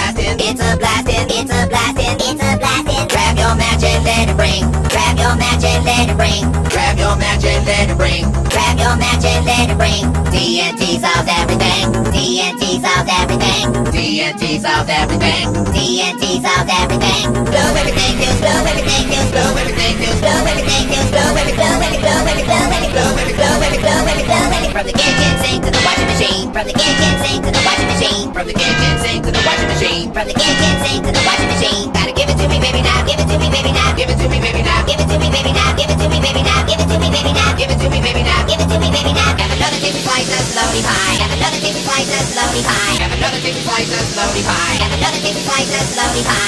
blasting, it's a blasting, it's a blasting, it's a blasting. Grab your match and let it ring. Grab your match and let it ring. Grab your match and let it ring. Grab your match and let it ring. TNT solves everything. TNT solves everything. TNT solves everything. TNT solves everything. Blow everything, kills, blow everything, kills, blow everything, kills, blow everything, kills, blow every, blow every, blow every, blow every, blow every, blow every, blow every, blow every. From the kitchen sink to the washing machine. From the kitchen sink to the washing machine. From the kitchen sink to the washing machine. From the kitchen sink to the washing machine. Gotta give it to me, baby, now. Give it to me, baby, now. Give it to me, baby, now. Give it to me, baby, now. Give it to me, baby, now. Give it to me, baby, now. Give it to me, baby, now. Give it to me, baby, now. Have another chicken slice of slowly pie. Have another chicken slice of slowly pie. Have another chicken slice of slowly pie. Have another chicken slice of slowly pie.